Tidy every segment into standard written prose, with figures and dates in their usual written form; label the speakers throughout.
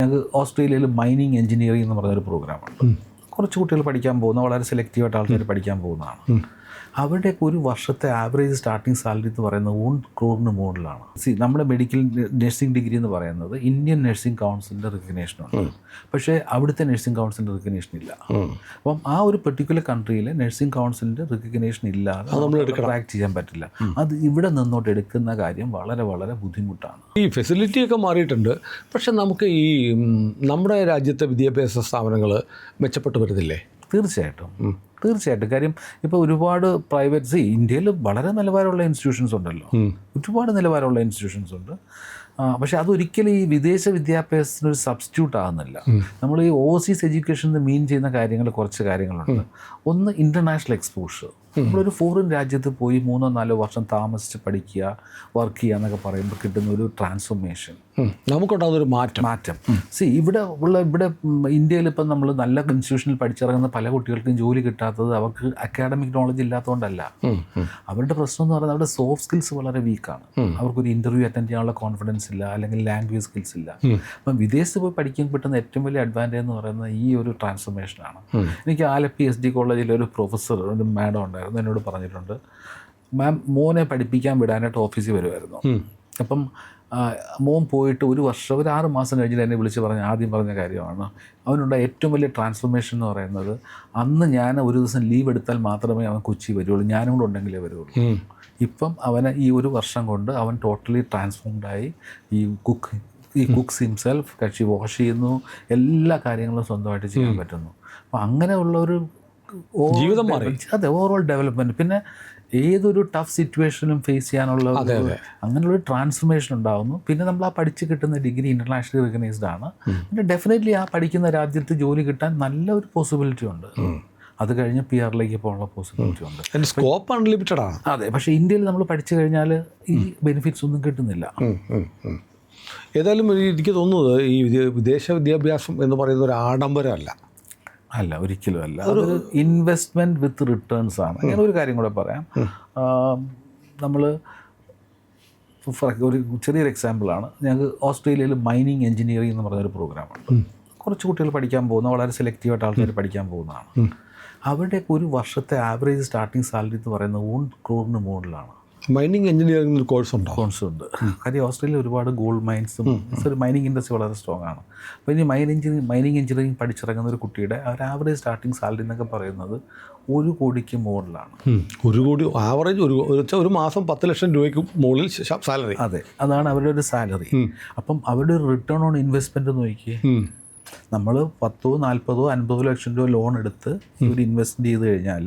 Speaker 1: ഞങ്ങൾക്ക് ഓസ്ട്രേലിയയിൽ mining engineering എന്ന് പറഞ്ഞൊരു പ്രോഗ്രാമുണ്ട്. കുറച്ച് കുട്ടികൾ പഠിക്കാൻ പോകുന്ന, വളരെ സെലക്റ്റീവായിട്ട് ആൾക്കാർ പഠിക്കാൻ പോകുന്നതാണ്. അവരുടെയൊക്കെ ഒരു വർഷത്തെ ആവറേജ് സ്റ്റാർട്ടിംഗ് സാലറി എന്ന് പറയുന്നത് 1 crore മുകളിലാണ്. നമ്മുടെ മെഡിക്കൽ നഴ്സിംഗ് ഡിഗ്രി എന്ന് പറയുന്നത് ഇന്ത്യൻ നഴ്സിംഗ് കൗൺസിലിൻ്റെ റിക്കഗ്നേഷനുണ്ട്, പക്ഷേ അവിടുത്തെ നഴ്സിംഗ് കൗൺസിലിൻ്റെ റിക്കഗ്നേഷൻ ഇല്ല. അപ്പം ആ ഒരു പെർട്ടിക്കുലർ കൺട്രിയിലെ നഴ്സിംഗ് കൗൺസിലിൻ്റെ റിക്കഗ്നേഷൻ ഇല്ലാതെ നമ്മൾ ട്രാക്ക് ചെയ്യാൻ പറ്റില്ല. അത് ഇവിടെ നിന്നോട്ട് എടുക്കുന്ന കാര്യം വളരെ വളരെ ബുദ്ധിമുട്ടാണ്.
Speaker 2: ഈ ഫെസിലിറ്റിയൊക്കെ മാറിയിട്ടുണ്ട്, പക്ഷെ നമുക്ക് ഈ നമ്മുടെ രാജ്യത്തെ വിദ്യാഭ്യാസ സ്ഥാപനങ്ങൾ മെച്ചപ്പെട്ടു വരുന്നില്ലേ?
Speaker 1: തീർച്ചയായിട്ടും. കാര്യം ഇപ്പോൾ ഒരുപാട് പ്രൈവറ്റ് ഇന്ത്യയിൽ വളരെ നിലവാരമുള്ള ഇൻസ്റ്റിറ്റ്യൂഷൻസ് ഉണ്ടല്ലോ, ഒരുപാട് നിലവാരമുള്ള ഇൻസ്റ്റിറ്റ്യൂഷൻസ് ഉണ്ട്. പക്ഷെ അതൊരിക്കലും ഈ വിദേശ വിദ്യാഭ്യാസത്തിനൊരു സബ്സ്റ്റിറ്റ്യൂട്ട് ആകുന്നില്ല. നമ്മൾ ഈ ഓവർസീസ് എഡ്യൂക്കേഷൻ മീൻ ചെയ്യുന്ന കുറച്ച് കാര്യങ്ങളുണ്ട്. ഒന്ന്, ഇൻ്റർനാഷണൽ എക്സ്പോഷർ. നമ്മളൊരു ഫോറിൻ രാജ്യത്ത് പോയി 3-4 വർഷം താമസിച്ച് പഠിക്കുക, വർക്ക് ചെയ്യുക എന്നൊക്കെ പറയുമ്പോൾ കിട്ടുന്ന ഒരു ട്രാൻസ്ഫോർമേഷൻ,
Speaker 2: നമുക്കുണ്ടാകുന്നൊരു മാറ്റം.
Speaker 1: ഇവിടെ ഇന്ത്യയിൽ ഇപ്പം നമ്മൾ നല്ല ഇൻസ്റ്റിറ്റ്യൂഷനിൽ പഠിച്ചിറങ്ങുന്ന പല കുട്ടികൾക്കും ജോലി കിട്ടാത്തത് അവർക്ക് അക്കാഡമിക് നോളജ് ഇല്ലാത്തതുകൊണ്ടല്ല. അവരുടെ പ്രശ്നം എന്ന് പറയുന്നത് അവരുടെ സോഫ്റ്റ് സ്കിൽസ് വളരെ വീക്കാണ്. അവർക്കൊരു ഇൻ്റർവ്യൂ അറ്റൻഡ് ചെയ്യാനുള്ള കോൺഫിഡൻസ് ഇല്ല, അല്ലെങ്കിൽ ലാംഗ്വേജ് സ്കിൽസ് ഇല്ല. അപ്പം വിദേശത്ത് പോയി പഠിക്കാൻ പറ്റുന്ന ഏറ്റവും വലിയ അഡ്വാൻറ്റേജ് എന്ന് പറയുന്നത് ഈ ഒരു ട്രാൻസ്ഫോർമേഷനാണ്. എനിക്ക് ആലപ്പി SD കോളേജിലെ ഒരു പ്രൊഫസർ, ഒരു മാഡം ഉണ്ടായിരുന്നു, എന്നോട് പറഞ്ഞിട്ടുണ്ട്, മാം മോനെ പഠിപ്പിക്കാൻ വിടാനായിട്ട് ഓഫീസിൽ വരുമായിരുന്നു. അപ്പം മോൻ പോയിട്ട് ഒരു 6 മാസം കഴിഞ്ഞിട്ട് എന്നെ വിളിച്ച് ആദ്യം പറഞ്ഞ കാര്യമാണ്, അവനുണ്ടായ ഏറ്റവും വലിയ ട്രാൻസ്ഫോർമേഷൻ എന്ന് പറയുന്നത്, അന്ന് ഞാൻ ഒരു ദിവസം ലീവ് എടുത്താൽ മാത്രമേ അവൻ കൊച്ചി വരുള്ളൂ, ഞാനും കൂടെ ഉണ്ടെങ്കിലേ വരുള്ളൂ. ഇപ്പം അവന് ഈ ഒരു വർഷം കൊണ്ട് അവൻ ടോട്ടലി ട്രാൻസ്ഫോംഡായി. ഈ കുക്സ് ഹിംസെൽഫ്, കക്ഷി വാഷ് ചെയ്യുന്നു, എല്ലാ കാര്യങ്ങളും സ്വന്തമായിട്ട് ചെയ്യാൻ പറ്റുന്നു. അപ്പോൾ അങ്ങനെയുള്ള ഒരു
Speaker 2: ജീവിതം മാറി.
Speaker 1: അതെ, ഓവറോൾ ഡെവലപ്മെൻറ്റ്. പിന്നെ ഏതൊരു ടഫ് സിറ്റുവേഷനും ഫേസ് ചെയ്യാനുള്ള അങ്ങനെയുള്ളൊരു ട്രാൻസ്ഫോർമേഷൻ ഉണ്ടാകുന്നു. പിന്നെ നമ്മൾ ആ പഠിച്ച് കിട്ടുന്ന ഡിഗ്രി ഇൻ്റർനാഷണലി റിക്കഗ്നൈസ്ഡ് ആണ്. പിന്നെ ഡെഫിനറ്റ്ലി ആ പഠിക്കുന്ന രാജ്യത്ത് ജോലി കിട്ടാൻ നല്ലൊരു പോസിബിലിറ്റി ഉണ്ട്. അത് കഴിഞ്ഞ് PR-ലേക്ക് പോകാനുള്ള പോസിബിലിറ്റി ഉണ്ട്.
Speaker 2: സ്കോപ്പ് അൺലിമിറ്റഡ് ആണ്.
Speaker 1: അതെ, പക്ഷേ ഇന്ത്യയിൽ നമ്മൾ പഠിച്ചു കഴിഞ്ഞാൽ ഈ ബെനിഫിറ്റ്സ് ഒന്നും കിട്ടുന്നില്ല.
Speaker 2: ഏതായാലും എനിക്ക് തോന്നുന്നത് ഈ വിദേശ വിദ്യാഭ്യാസം എന്ന് പറയുന്ന ഒരു ആഡംബരമല്ല.
Speaker 1: ഒരിക്കലും അല്ല. അതൊരു ഇൻവെസ്റ്റ്മെൻറ്റ് വിത്ത് റിട്ടേൺസ് ആണ്. അങ്ങനെ ഒരു കാര്യം കൂടെ പറയാം. നമ്മൾ ഒരു ചെറിയൊരു എക്സാമ്പിളാണ്. ഞങ്ങൾക്ക് ഓസ്ട്രേലിയയിൽ മൈനിങ് എഞ്ചിനീയറിംഗ് എന്ന് പറഞ്ഞൊരു പ്രോഗ്രാമുണ്ട്. കുറച്ച് കുട്ടികൾ പഠിക്കാൻ പോകുന്ന, വളരെ സെലക്റ്റീവായിട്ട് ആൾക്കാർ പഠിക്കാൻ പോകുന്നതാണ്. അവരുടെയൊക്കെ ഒരു വർഷത്തെ ആവറേജ് സ്റ്റാർട്ടിംഗ് സാലറി എന്ന് പറയുന്നത് 1 crore മുകളിലാണ്.
Speaker 2: മൈനിങ് എഞ്ചിനീയറിംഗ് കോഴ്സ്
Speaker 1: ഉണ്ട്. കാര്യം ഓസ്ട്രേലിയയിൽ ഒരുപാട് ഗോൾഡ് മൈൻസും ഒരു മൈനിങ് ഇൻഡസ്ട്രി വളരെ സ്ട്രോങ് ആണ്. അപ്പോൾ ഇനി മൈനിങ് എഞ്ചിനീയറിംഗ് പഠിച്ചിറങ്ങുന്ന ഒരു കുട്ടിയുടെ ഒരു ആവറേജ് സ്റ്റാർട്ടിംഗ് സാലറി എന്നൊക്കെ പറയുന്നത് 1 കോടിക്ക് മുകളിലാണ്.
Speaker 2: 1 കോടി ആവറേജ് ഒരു മാസം 10 ലക്ഷം രൂപയ്ക്ക് മുകളിൽ സാലറി.
Speaker 1: അതെ, അതാണ് അവരുടെ ഒരു സാലറി. അപ്പം അവരുടെ ഒരു റിട്ടേൺ ഓൺ ഇൻവെസ്റ്റ്മെൻറ്റ് നോക്കിയേ. നമ്മൾ 10, 40, 50 ലക്ഷം രൂപ ലോൺ എടുത്ത് ഒരു ഇൻവെസ്റ്റ് ചെയ്ത് കഴിഞ്ഞാൽ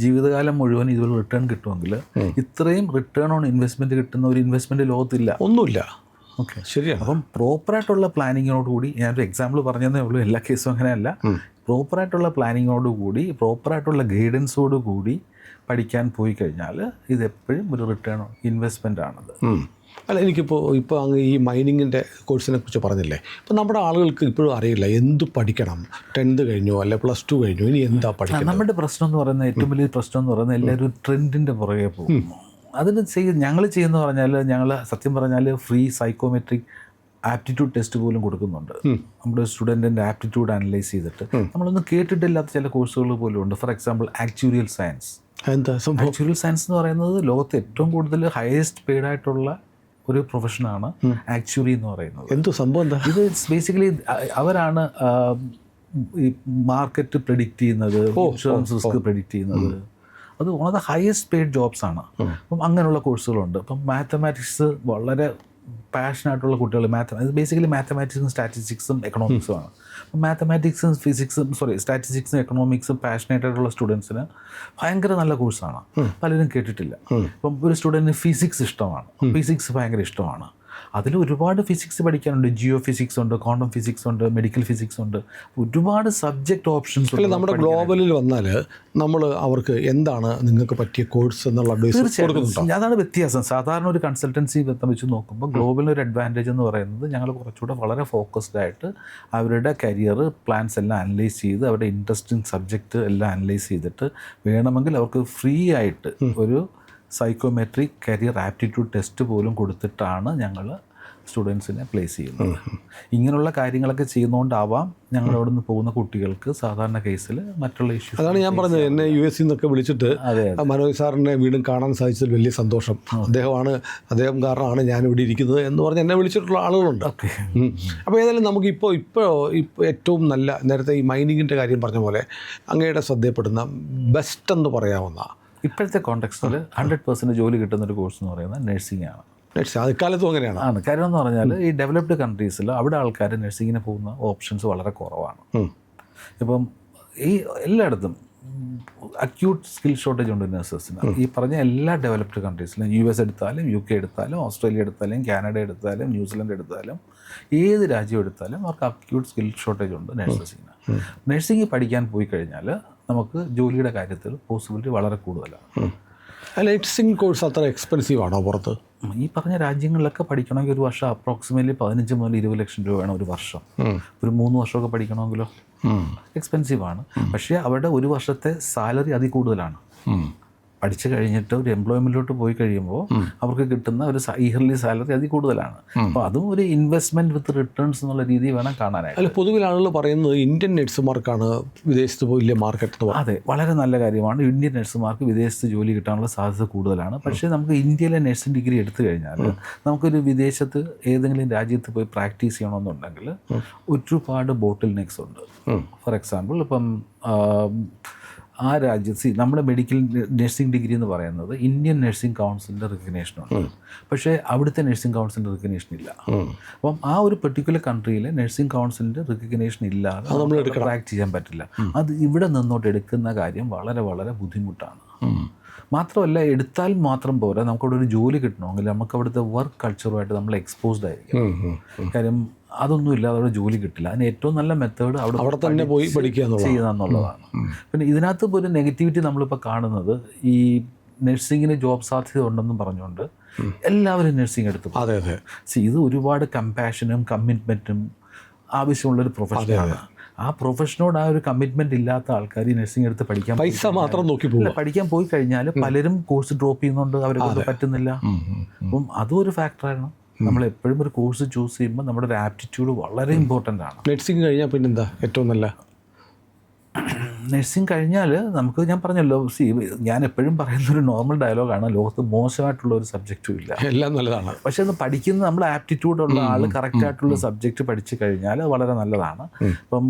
Speaker 1: ജീവിതകാലം മുഴുവൻ ഇതൊരു റിട്ടേൺ കിട്ടുമെങ്കിൽ ഇത്രയും റിട്ടേൺ ഓൺ ഇൻവെസ്റ്റ്മെൻറ്റ് കിട്ടുന്ന ഒരു ഇൻവെസ്റ്റ്മെൻറ്റ് ലോകത്തില്ല,
Speaker 2: ഒന്നുമില്ല.
Speaker 1: ഓക്കെ, ശരിയാണ്. അപ്പം പ്രോപ്പറായിട്ടുള്ള പ്ലാനിങ്ങിനോടുകൂടി, ഞാനൊരു എക്സാമ്പിൾ പറഞ്ഞതേ ഉള്ളൂ, എല്ലാ കേസും അങ്ങനെയല്ല. പ്രോപ്പറായിട്ടുള്ള പ്ലാനിങ്ങോടുകൂടി, പ്രോപ്പറായിട്ടുള്ള ഗൈഡൻസോടുകൂടി പഠിക്കാൻ പോയി കഴിഞ്ഞാൽ ഇതെപ്പോഴും ഒരു റിട്ടേൺ ഓൺ ഇൻവെസ്റ്റ്മെൻ്റ് ആണത്.
Speaker 2: അല്ല, ഇപ്പോൾ അങ്ങ് ഈ മൈനിങ്ങിൻ്റെ കോഴ്സിനെ കുറിച്ച് പറഞ്ഞില്ലേ, ഇപ്പോൾ നമ്മുടെ ആളുകൾക്ക് ഇപ്പോഴും അറിയില്ല എന്ത് പഠിക്കണം. 10th കഴിഞ്ഞോ അല്ലെ +2 കഴിഞ്ഞോ, ഇനി എന്താ പഠിക്കണം?
Speaker 1: നമ്മുടെ പ്രശ്നം എന്ന് പറയുന്നത്, ഏറ്റവും വലിയ പ്രശ്നം എന്ന് പറയുന്നത്, എല്ലാവരും ട്രെൻഡിൻ്റെ പുറകെ പോകും. അതിന് ഞങ്ങൾ ചെയ്യുന്ന പറഞ്ഞാൽ, ഞങ്ങൾ സത്യം പറഞ്ഞാൽ ഫ്രീ സൈക്കോമെട്രിക് ആപ്റ്റിറ്റ്യൂഡ് ടെസ്റ്റ് പോലും കൊടുക്കുന്നുണ്ട്. നമ്മുടെ സ്റ്റുഡൻറ്റിൻ്റെ ആപ്റ്റിറ്റ്യൂഡ് അനലൈസ് ചെയ്തിട്ട് നമ്മളൊന്നും കേട്ടിട്ടില്ലാത്ത ചില കോഴ്സുകൾ പോലും ഉണ്ട്. For example actuarial science. Actuarial science എന്ന് പറയുന്നത് ലോകത്ത് ഏറ്റവും കൂടുതൽ ഹയസ്റ്റ് പെയ്ഡ് ആയിട്ടുള്ള ഒരു പ്രൊഫഷനാണ് ആക്ച്വറി എന്ന് പറയുന്നത്.
Speaker 2: എന്തോ സംഭവം എന്താ? ഇത്
Speaker 1: ബേസിക്കലി അവരാണ് ഈ മാർക്കറ്റ് പ്രെഡിക്റ്റ് ചെയ്യുന്നത്, ഇൻഷുറൻസ് റിസ്ക് പ്രെഡിക്റ്റ് ചെയ്യുന്നത്. അത് one of the highest paid jobs ആണ്. അപ്പം അങ്ങനെയുള്ള കോഴ്സുകളുണ്ട്. അപ്പം മാത്തമാറ്റിക്സ് വളരെ പാഷനായിട്ടുള്ള കുട്ടികൾ, ബേസിക്കലി മാത്തമാറ്റിക്സും സ്റ്റാറ്റിസ്റ്റിക്സും എക്കണോമിക്സും ആണ്. അപ്പം മാത്തമാറ്റിക്സും സ്റ്റാറ്റിസ്റ്റിക്സും എക്കണോമിക്സും പാഷനേറ്റായിട്ടുള്ള സ്റ്റുഡൻസിന് ഭയങ്കര നല്ല കോഴ്സാണ്. പലരും കേട്ടിട്ടില്ല. ഇപ്പം ഒരു സ്റ്റുഡൻറ്റിന് ഫിസിക്സ് ഇഷ്ടമാണ്, ഫിസിക്സ് ഭയങ്കര ഇഷ്ടമാണ്. അതിൽ ഒരുപാട് ഫിസിക്സ് പഠിക്കാനുണ്ട്. ജിയോ ഫിസിക്സ് ഉണ്ട്, ക്വാണ്ടം ഫിസിക്സ് ഉണ്ട്, മെഡിക്കൽ ഫിസിക്സ് ഉണ്ട്, ഒരുപാട് സബ്ജക്റ്റ് ഓപ്ഷൻസ് ഉണ്ട്.
Speaker 2: നമ്മുടെ ഗ്ലോബലിൽ വന്നാൽ നമ്മൾ അവർക്ക് എന്താണ് നിങ്ങൾക്ക് പറ്റിയ കോഴ്സ് എന്നുള്ള
Speaker 1: തീർച്ചയായിട്ടും അതാണ് വ്യത്യാസം. സാധാരണ ഒരു കൺസൾട്ടൻസി വെച്ച് നോക്കുമ്പോൾ ഗ്ലോബലിന് ഒരു അഡ്വാൻറ്റേജ് എന്ന് പറയുന്നത്, ഞങ്ങൾ കുറച്ചുകൂടെ വളരെ ഫോക്കസ്ഡ് ആയിട്ട് അവരുടെ കരിയർ പ്ലാൻസ് എല്ലാം അനലൈസ് ചെയ്ത്, അവരുടെ ഇൻട്രസ്റ്റിംഗ് സബ്ജക്റ്റ് എല്ലാം അനലൈസ് ചെയ്തിട്ട് വേണമെങ്കിൽ അവർക്ക് ഫ്രീ ആയിട്ട് ഒരു സൈക്കോമെട്രിക് കരിയർ ആപ്റ്റിറ്റ്യൂഡ് ടെസ്റ്റ് പോലും കൊടുത്തിട്ടാണ് ഞങ്ങൾ സ്റ്റുഡൻസിനെ പ്ലേസ് ചെയ്യുന്നത്. ഇങ്ങനെയുള്ള കാര്യങ്ങളൊക്കെ ചെയ്യുന്നതുകൊണ്ടാവാം ഞങ്ങൾ അവിടെ നിന്ന് പോകുന്ന കുട്ടികൾക്ക് സാധാരണ കേസിൽ മറ്റുള്ള ഇഷ്യൂസ്.
Speaker 2: അതാണ് ഞാൻ പറഞ്ഞത്, എന്നെ US നിന്നൊക്കെ വിളിച്ചിട്ട് മനോജ് സാറിനെ വീണ്ടും കാണാൻ സാധിച്ചതിൽ വലിയ സന്തോഷം, അദ്ദേഹം കാരണമാണ് ഞാനിവിടെ ഇരിക്കുന്നത് എന്ന് പറഞ്ഞ് എന്നെ വിളിച്ചിട്ടുള്ള ആളുകളുണ്ട്. അപ്പോൾ ഏതായാലും നമുക്ക് ഇപ്പോൾ ഏറ്റവും നല്ല, നേരത്തെ ഈ മൈനിങ്ങിൻ്റെ കാര്യം പറഞ്ഞ പോലെ അങ്ങയുടെ ശ്രദ്ധയപ്പെടുന്ന ബെസ്റ്റ് എന്ന് പറയാവുന്ന
Speaker 1: ഇപ്പോഴത്തെ കോണ്ടെക്സ്റ്റിൽ 100% ജോലി കിട്ടുന്നൊരു കോഴ്സ് എന്ന് പറയുന്നത് നഴ്സിംഗ് ആണ്.
Speaker 2: അക്കാലത്തും അങ്ങനെയാണ്.
Speaker 1: കാര്യം എന്ന് പറഞ്ഞാൽ ഈ ഡെവലപ്ഡ് കൺട്രീസിൽ അവിടെ ആൾക്കാർ നഴ്സിങ്ങിന് പോകുന്ന ഓപ്ഷൻസ് വളരെ കുറവാണ്. ഇപ്പം ഈ എല്ലായിടത്തും അക്യൂട്ട് സ്കിൽ ഷോർട്ടേജ് ഉണ്ട് നഴ്സസിന്. ഈ പറഞ്ഞ എല്ലാ ഡെവലപ്ഡ് കൺട്രീസിലും US എടുത്താലും UK എടുത്താലും ഓസ്ട്രേലിയ എടുത്താലും കാനഡ എടുത്താലും ന്യൂസിലൻഡ് എടുത്താലും ഏത് രാജ്യം എടുത്താലും അവർക്ക് അക്യൂട്ട് സ്കിൽ ഷോർട്ടേജ് ഉണ്ട് നഴ്സസിന്. നഴ്സിംഗ് പഠിക്കാൻ പോയി കഴിഞ്ഞാൽ നമുക്ക് ജോലിയുടെ കാര്യത്തിൽ പോസിബിലിറ്റി വളരെ കൂടുതലാണ്.
Speaker 2: നഴ്സിംഗ് കോഴ്സ് അത്ര എക്സ്പെൻസീവ് ആണോ പുറത്ത്?
Speaker 1: ഈ പറഞ്ഞ രാജ്യങ്ങളിലൊക്കെ പഠിക്കണമെങ്കിൽ ഒരു വർഷം അപ്രോക്സിമേറ്റ്ലി 15 മുതൽ 20 ലക്ഷം രൂപ വേണം ഒരു വർഷം. ഒരു 3 വർഷമൊക്കെ പഠിക്കണമെങ്കിലോ എക്സ്പെൻസീവാണ്. പക്ഷേ അവിടെ ഒരു വർഷത്തെ സാലറി അതിൽ കൂടുതലാണ്. പഠിച്ചു കഴിഞ്ഞിട്ട് ഒരു എംപ്ലോയ്മെൻറ്റിലോട്ട് പോയി കഴിയുമ്പോൾ അവർക്ക് കിട്ടുന്ന ഒരു ഇയർലി സാലറി അതിൽ കൂടുതലാണ്. അപ്പോൾ അതും ഒരു ഇൻവെസ്റ്റ്മെൻറ്റ് വിത്ത് റിട്ടേൺസ് എന്നുള്ള രീതി വേണം കാണാനായിട്ട്.
Speaker 2: അല്ല, പൊതുവിൽ ആളുകൾ പറയുന്നത് ഇന്ത്യൻ നഴ്സുമാർക്കാണ് വിദേശത്ത് വലിയ മാർക്കറ്റ്.
Speaker 1: അതെ, വളരെ നല്ല കാര്യമാണ്. ഇന്ത്യൻ നഴ്സുമാർക്ക് വിദേശത്ത് ജോലി കിട്ടാനുള്ള സാധ്യത കൂടുതലാണ്. പക്ഷേ നമുക്ക് ഇന്ത്യയിലെ നഴ്സിംഗ് ഡിഗ്രി എടുത്തു കഴിഞ്ഞാൽ നമുക്കൊരു വിദേശത്ത് ഏതെങ്കിലും രാജ്യത്ത് പോയി പ്രാക്ടീസ് ചെയ്യണമെന്നുണ്ടെങ്കിൽ ഒരുപാട് ബോട്ടിൽ നെക്സ് ഉണ്ട്. ഫോർ എക്സാമ്പിൾ ഇപ്പം ആ രാജ്യത്ത് നമ്മുടെ മെഡിക്കൽ നഴ്സിംഗ് ഡിഗ്രി എന്ന് പറയുന്നത് ഇന്ത്യൻ നഴ്സിംഗ് കൗൺസിലിൻ്റെ റിക്കഗ്നേഷനുണ്ട്. പക്ഷേ അവിടുത്തെ നഴ്സിംഗ് കൗൺസിലിൻ്റെ റിക്കഗ്നേഷൻ ഇല്ല. അപ്പം ആ ഒരു പെർട്ടിക്കുലർ കൺട്രിയിലെ നഴ്സിംഗ് കൗൺസിലിൻ്റെ റിക്കഗ്നേഷൻ ഇല്ലാതെ നമ്മൾ പ്രാക്ടീസ് ചെയ്യാൻ പറ്റില്ല. അത് ഇവിടെ നിന്നോട്ട് എടുക്കുന്ന കാര്യം വളരെ വളരെ ബുദ്ധിമുട്ടാണ്. മാത്രമല്ല, എടുത്താൽ മാത്രം പോരാ, നമുക്കവിടെ ഒരു ജോലി കിട്ടണമെങ്കിൽ നമുക്ക് അവിടുത്തെ വർക്ക് കൾച്ചറുമായിട്ട് നമ്മൾ എക്സ്പോസ്ഡ് ആയിരിക്കും. കാര്യം അതൊന്നും ഇല്ലാതെ അവിടെ ജോലി കിട്ടില്ല. അതിന് ഏറ്റവും നല്ല മെത്തേഡ് അവിടെ തന്നെ പോയി പഠിക്കുക ചെയ്യുക എന്നുള്ളതാണ്. പിന്നെ ഇതിനകത്ത് ഒരു നെഗറ്റിവിറ്റി നമ്മളിപ്പോൾ കാണുന്നത്, ഈ നഴ്സിങ്ങിന് ജോബ് സാധ്യത ഉണ്ടെന്നും പറഞ്ഞുകൊണ്ട് എല്ലാവരും നഴ്സിംഗ് എടുത്തു.
Speaker 2: അതെ.
Speaker 1: ഇത് ഒരുപാട് കമ്പാഷനും കമ്മിറ്റ്മെൻറ്റും ആവശ്യമുള്ളൊരു പ്രൊഫഷനാണ്. ആ പ്രൊഫഷനോട് ആ ഒരു കമ്മിറ്റ്മെൻറ്റ് ഇല്ലാത്ത ആൾക്കാർ ഈ നഴ്സിംഗ് എടുത്ത് പഠിക്കാൻ
Speaker 2: പൈസ മാത്രം നോക്കി പോകും.
Speaker 1: പഠിക്കാൻ പോയി കഴിഞ്ഞാൽ പലരും കോഴ്സ് ഡ്രോപ്പ് ചെയ്യുന്നുണ്ട്, അവരെ കൊണ്ട് പറ്റുന്നില്ല. അപ്പം അതും ഒരു ഫാക്ടറാണ്. നമ്മൾ എപ്പോഴും ഒരു കോഴ്സ് ചൂസ് ചെയ്യുമ്പോൾ നമ്മുടെ ഒരു ആപ്റ്റിറ്റ്യൂഡ് വളരെ ഇമ്പോർട്ടൻ്റ് ആണ്.
Speaker 2: നഴ്സിംഗ് കഴിഞ്ഞാൽ പിന്നെന്താ ഏറ്റവും നല്ല?
Speaker 1: നഴ്സിംഗ് കഴിഞ്ഞാൽ നമുക്ക്, ഞാൻ പറഞ്ഞല്ലോ, ഞാൻ എപ്പോഴും പറയുന്നൊരു നോർമൽ ഡയലോഗാണ്, ലോകത്ത് മോശമായിട്ടുള്ള ഒരു സബ്ജക്റ്റും ഇല്ല,
Speaker 2: എല്ലാം നല്ലതാണ്.
Speaker 1: പക്ഷെ അത് പഠിക്കുന്ന നമ്മൾ ആപ്റ്റിറ്റ്യൂഡുള്ള ആൾ കറക്റ്റായിട്ടുള്ള സബ്ജക്റ്റ് പഠിച്ചു കഴിഞ്ഞാൽ അത് വളരെ നല്ലതാണ്. ഇപ്പം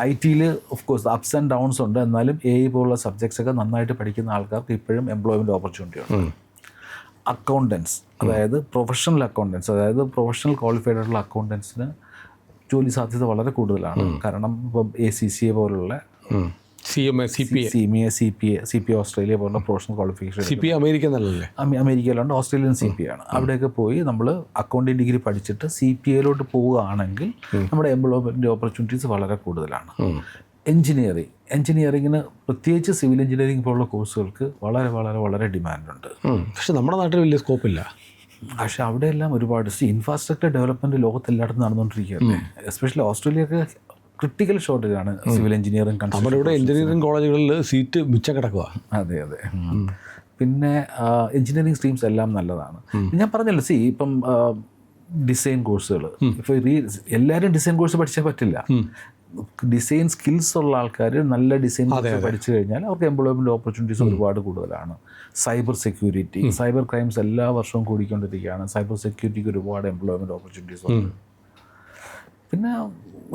Speaker 1: IT-യിൽ of course ups and downs ഉണ്ട്, എന്നാലും AI പോലുള്ള സബ്ജക്ട്സ് ഒക്കെ നന്നായിട്ട് പഠിക്കുന്ന ആൾക്കാർക്ക് ഇപ്പോഴും എംപ്ലോയ്മെൻറ്റ് ഓപ്പർച്യൂണിറ്റി ഉണ്ട്. അക്കൗണ്ടൻസ്, അതായത് പ്രൊഫഷണൽ അക്കൗണ്ടൻസ്, അതായത് പ്രൊഫഷണൽ ക്വാളിഫൈഡ് ആയിട്ടുള്ള അക്കൗണ്ടൻസിന് ജോലി സാധ്യത വളരെ കൂടുതലാണ്. കാരണം ഇപ്പം ACCA പോലുള്ള
Speaker 2: CMA,
Speaker 1: CPA ഓസ്ട്രേലിയ പോലുള്ള പ്രൊഫഷണൽ ക്വാളിഫിക്കേഷൻ.
Speaker 2: CPA അമേരിക്കയിലല്ലേ?
Speaker 1: അമേരിക്കയിലുണ്ട്, ഓസ്ട്രേലിയൻ CPA ആണ്. അവിടെയൊക്കെ പോയി നമ്മൾ അക്കൗണ്ടിങ് ഡിഗ്രി പഠിച്ചിട്ട് CPAയിലോട്ട് പോവുകയാണെങ്കിൽ നമ്മുടെ എംപ്ലോയ്മെൻറ്റ് ഓപ്പർച്യൂണിറ്റീസ് വളരെ കൂടുതലാണ്. എൻജിനീയറിങ്ങിന് പ്രത്യേകിച്ച് സിവിൽ എഞ്ചിനീയറിംഗ് പോലുള്ള കോഴ്സുകൾക്ക് വളരെ വളരെ വളരെ ഡിമാൻഡുണ്ട്.
Speaker 2: പക്ഷെ നമ്മുടെ നാട്ടിൽ വലിയ സ്കോപ്പില്ല.
Speaker 1: പക്ഷേ അവിടെയെല്ലാം ഒരുപാട് ഇൻഫ്രാസ്ട്രക്ചർ ഡെവലപ്മെൻറ്റ് ലോകത്തെല്ലായിടത്തും നടന്നുകൊണ്ടിരിക്കുകയല്ലേ. എസ്പെഷ്യലി ഓസ്ട്രേലിയക്ക് ക്രിട്ടിക്കൽ ഷോർട്ടേജാണ് സിവിൽ എഞ്ചിനീയറിംഗ്.
Speaker 2: നമ്മുടെ ഇവിടെ എഞ്ചിനീയറിംഗ് കോളേജുകളിൽ സീറ്റ് മിച്ചം കിടക്കുക.
Speaker 1: അതെ. പിന്നെ എഞ്ചിനീയറിംഗ് സ്ട്രീംസ് എല്ലാം നല്ലതാണ്. ഞാൻ പറഞ്ഞല്ലോ, ഇപ്പം ഡിസൈൻ കോഴ്സുകൾ, ഇപ്പോൾ എല്ലാവരും ഡിസൈൻ കോഴ്സ് പഠിച്ചാൽ പറ്റില്ല. ഡിസൈൻ സ്കിൽസ് ഉള്ള ആൾക്കാർ നല്ല ഡിസൈൻ പഠിച്ചു കഴിഞ്ഞാൽ അവർക്ക് എംപ്ലോയ്മെൻറ്റ് ഓപ്പർച്യൂണിറ്റീസ് ഒരുപാട് കൂടുതലാണ്. സൈബർ സെക്യൂരിറ്റി, സൈബർ ക്രൈംസ് എല്ലാ വർഷവും കൂടിക്കൊണ്ടിരിക്കുകയാണ്. സൈബർ സെക്യൂരിറ്റിക്ക് ഒരുപാട് എംപ്ലോയ്മെൻറ്റ് ഓപ്പർച്യൂണിറ്റീസ് ഉണ്ട്. പിന്നെ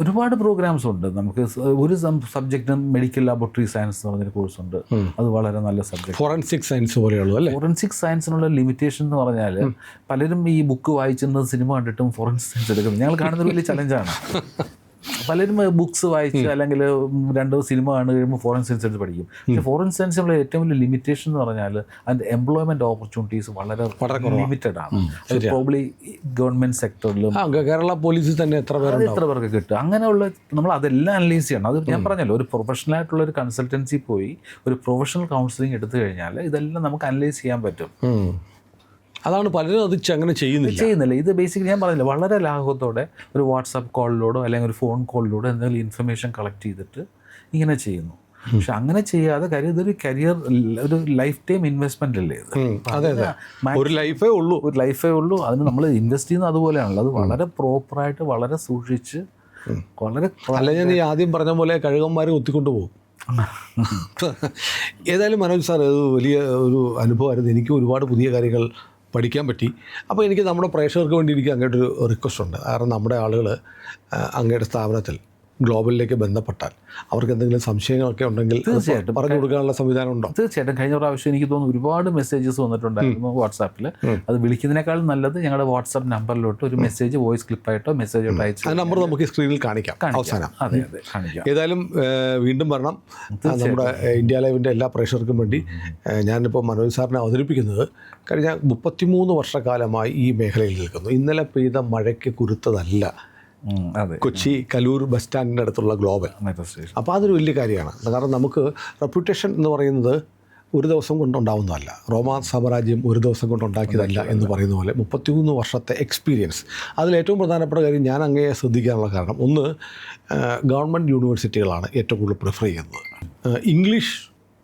Speaker 1: ഒരുപാട് പ്രോഗ്രാംസ് ഉണ്ട്. നമുക്ക് ഒരു സബ്ജക്റ്റ് മെഡിക്കൽ ലാബോറട്ടറി സയൻസ് എന്ന് പറഞ്ഞൊരു കോഴ്സുണ്ട്, അത് വളരെ നല്ല സബ്ജക്ട്.
Speaker 2: ഫോറൻസിക് സയൻസ് പോലെയുള്ളൂ അല്ലേ?
Speaker 1: ഫോറൻസിക് സയൻസിനുള്ള ലിമിറ്റേഷൻ എന്ന് പറഞ്ഞാൽ പലരും ഈ ബുക്ക് വായിച്ചിരുന്നത് സിനിമ കണ്ടിട്ടും ഫോറൻസിക് സയൻസ് എടുക്കുന്നത് ഞങ്ങൾ കാണുന്നൊരു വലിയ ചലഞ്ചാണ്. പലരും ബുക്സ് വായിച്ച് അല്ലെങ്കിൽ 2 സിനിമ കണ്ടു കഴിയുമ്പോൾ ഫോറൻസിക് സയൻസ് എടുത്ത് പഠിക്കും. പക്ഷേ ഫോറൻസിക് സയൻസിനുള്ള ഏറ്റവും വലിയ ലിമിറ്റേഷൻ എന്ന് പറഞ്ഞാൽ അതിൻ്റെ എംപ്ലോയ്മെൻറ്റ് ഓപ്പർച്യൂണിറ്റീസ് വളരെ ലിമിറ്റഡ് ആണ്. പ്രോബ്ലി ഗവൺമെൻറ് സെക്ടറിലും
Speaker 2: കേരള പോലീസിൽ തന്നെ എത്ര
Speaker 1: പേർക്ക് കിട്ടും. അങ്ങനെയുള്ള നമ്മൾ അതെല്ലാം അനലൈസ് ചെയ്യണം. അത് ഞാൻ പറഞ്ഞല്ലോ, ഒരു പ്രൊഫഷണലായിട്ടുള്ള ഒരു കൺസൾട്ടൻസി പോയി ഒരു പ്രൊഫഷണൽ കൗൺസിലിംഗ് എടുത്തു കഴിഞ്ഞാൽ ഇതെല്ലാം നമുക്ക് അനലൈസ് ചെയ്യാൻ പറ്റും.
Speaker 2: അതാണ് പലരും അത് അങ്ങനെ ചെയ്യുന്നില്ല.
Speaker 1: ഇത് ബേസിക്കലി ഞാൻ പറഞ്ഞില്ല, വളരെ ലാഘവത്തോടെ ഒരു വാട്സാപ്പ് കോളിലൂടെ അല്ലെങ്കിൽ ഒരു ഫോൺ കോളിലൂടെ എന്തെങ്കിലും ഇൻഫർമേഷൻ കളക്ട് ചെയ്തിട്ട് ഇങ്ങനെ ചെയ്യുന്നു. പക്ഷെ അങ്ങനെ ചെയ്യാതെ കാര്യം ഇതൊരു ഒരു ലൈഫ് ടൈം ഇൻവെസ്റ്റ്മെന്റ് അല്ലേ ഇത്.
Speaker 2: അതെ അതെ, ഒരു ലൈഫേ ഉള്ളൂ.
Speaker 1: അതിന് നമ്മൾ ഇൻവെസ്റ്റ് ചെയ്യുന്നത് അതുപോലെയാണല്ലോ. അത് വളരെ പ്രോപ്പറായിട്ട് വളരെ സൂക്ഷിച്ച് വളരെ
Speaker 2: അല്ല, ഞാൻ ഈ ആദ്യം പറഞ്ഞ പോലെ കഴുകന്മാരെ ഒത്തിക്കൊണ്ട് പോകും. ഏതായാലും മനോജ് സാർ അത് വലിയ ഒരു അനുഭവമായിരുന്നു. എനിക്ക് ഒരുപാട് പുതിയ കാര്യങ്ങൾ പഠിക്കാൻ പറ്റി. അപ്പോൾ എനിക്ക് നമ്മുടെ പ്രേക്ഷകർക്ക് വേണ്ടി എനിക്ക് അങ്ങോട്ടൊരു റിക്വസ്റ്റ് ഉണ്ട്. കാരണം നമ്മുടെ ആളുകൾ അങ്ങയുടെ സ്ഥാപനത്തിൽ ഗ്ലോബലിലേക്ക് ബന്ധപ്പെട്ടാൽ അവർക്ക് എന്തെങ്കിലും സംശയങ്ങളൊക്കെ ഉണ്ടെങ്കിൽ
Speaker 1: തീർച്ചയായിട്ടും
Speaker 2: പറഞ്ഞു കൊടുക്കാനുള്ള സംവിധാനം ഉണ്ടോ?
Speaker 1: തീർച്ചയായിട്ടും. കഴിഞ്ഞ പ്രാവശ്യം എനിക്ക് തോന്നുന്നു ഒരുപാട് മെസ്സേജസ് വന്നിട്ടുണ്ടായിരുന്നു വാട്സാപ്പിൽ. അത് വിളിക്കുന്നതിനേക്കാളും നല്ലത് ഞങ്ങളുടെ വാട്സാപ്പ് നമ്പറിലോട്ട് ഒരു മെസ്സേജ് വോയിസ് ക്ലിപ്പായിട്ടോ മെസ്സേജായിട്ടോ അയച്ചു.
Speaker 2: ആ നമ്പർ നമുക്ക് സ്ക്രീനിൽ കാണിക്കാം അവസാനം.
Speaker 1: അതെ കാണിക്കാം.
Speaker 2: ഏതായാലും വീണ്ടും വരണം. നമ്മുടെ ഇന്ത്യ ലൈവിൻ്റെ എല്ലാ പ്രേക്ഷകർക്കും വേണ്ടി ഞാനിപ്പോൾ മനോജ് സാറിനെ അവതരിപ്പിക്കുന്നത് കഴിഞ്ഞ 33 വർഷക്കാലമായി ഈ മേഖലയിൽ നിൽക്കുന്നു. ഇന്നലെ പെയ്ത മഴയ്ക്ക് കുരുത്തതല്ല കൊച്ചി കലൂർ ബസ് സ്റ്റാൻഡിൻ്റെ അടുത്തുള്ള ഗ്ലോബൽ. അപ്പോൾ അതൊരു വലിയ കാര്യമാണ്. കാരണം നമുക്ക് റെപ്യൂട്ടേഷൻ എന്ന് പറയുന്നത് ഒരു ദിവസം കൊണ്ടുണ്ടാവുന്നതല്ല. റോമാ സാമ്രാജ്യം ഒരു ദിവസം കൊണ്ടുണ്ടാക്കിയതല്ല എന്ന് പറയുന്ന പോലെ 33 വർഷത്തെ എക്സ്പീരിയൻസ്. അതിലേറ്റവും പ്രധാനപ്പെട്ട കാര്യം ഞാൻ അങ്ങയെ ശ്രദ്ധിക്കാനുള്ള കാരണം, ഒന്ന് ഗവൺമെൻറ് യൂണിവേഴ്സിറ്റികളാണ് ഏറ്റവും കൂടുതൽ പ്രിഫർ ചെയ്യുന്നത്. ഇംഗ്ലീഷ്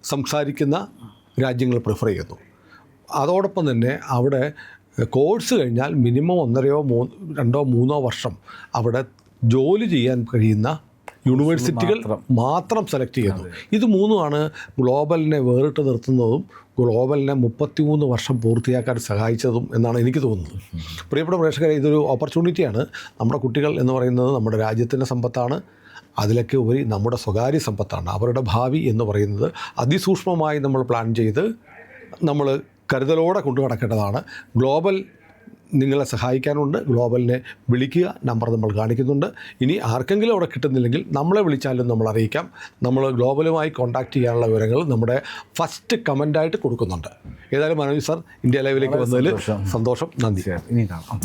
Speaker 2: സംസാരിക്കുന്ന രാജ്യങ്ങൾ പ്രിഫർ ചെയ്യുന്നു. അതോടൊപ്പം തന്നെ അവിടെ കോഴ്സ് കഴിഞ്ഞാൽ മിനിമം 1-2-3 വർഷം അവിടെ ജോലി ചെയ്യാൻ കഴിയുന്ന യൂണിവേഴ്സിറ്റികൾ മാത്രം സെലക്ട് ചെയ്യുന്നു. ഇത് മൂന്നുമാണ് ഗ്ലോബലിനെ വേറിട്ട് നിർത്തുന്നതും ഗ്ലോബലിനെ 33 വർഷം പൂർത്തിയാക്കാൻ സഹായിച്ചതും എന്നാണ് എനിക്ക് തോന്നുന്നത്. പ്രിയപ്പെട്ട പ്രേക്ഷകരെ, ഇതൊരു ഓപ്പർച്യൂണിറ്റിയാണ്. നമ്മുടെ കുട്ടികൾ എന്ന് പറയുന്നത് നമ്മുടെ രാജ്യത്തിൻ്റെ സമ്പത്താണ്. അതിലൊക്കെ ഉപരി നമ്മുടെ സ്വകാര്യ സമ്പത്താണ്. അവരുടെ ഭാവി എന്ന് പറയുന്നത് അതിസൂക്ഷ്മമായി നമ്മൾ പ്ലാൻ ചെയ്ത് നമ്മൾ കരുതലോടെ കൊണ്ടു നടക്കേണ്ടതാണ്. ഗ്ലോബൽ നിങ്ങളെ സഹായിക്കാനുണ്ട്. ഗ്ലോബലിനെ വിളിക്കുക, നമ്പർ നമ്മൾ കാണിക്കുന്നുണ്ട്. ഇനി ആർക്കെങ്കിലും അവിടെ കിട്ടുന്നില്ലെങ്കിൽ നമ്മളെ വിളിച്ചാലും നമ്മൾ അറിയിക്കാം. നമ്മൾ ഗ്ലോബലുമായി കോൺടാക്റ്റ് ചെയ്യാനുള്ള വിവരങ്ങൾ നമ്മുടെ ഫസ്റ്റ് കമൻ്റായിട്ട് കൊടുക്കുന്നുണ്ട്. ഏതായാലും മനോജ് സാർ ഇന്ത്യ ലൈവിലേക്ക് വന്നതിൽ സന്തോഷം. നന്ദി.
Speaker 1: ഇനി കാണാം.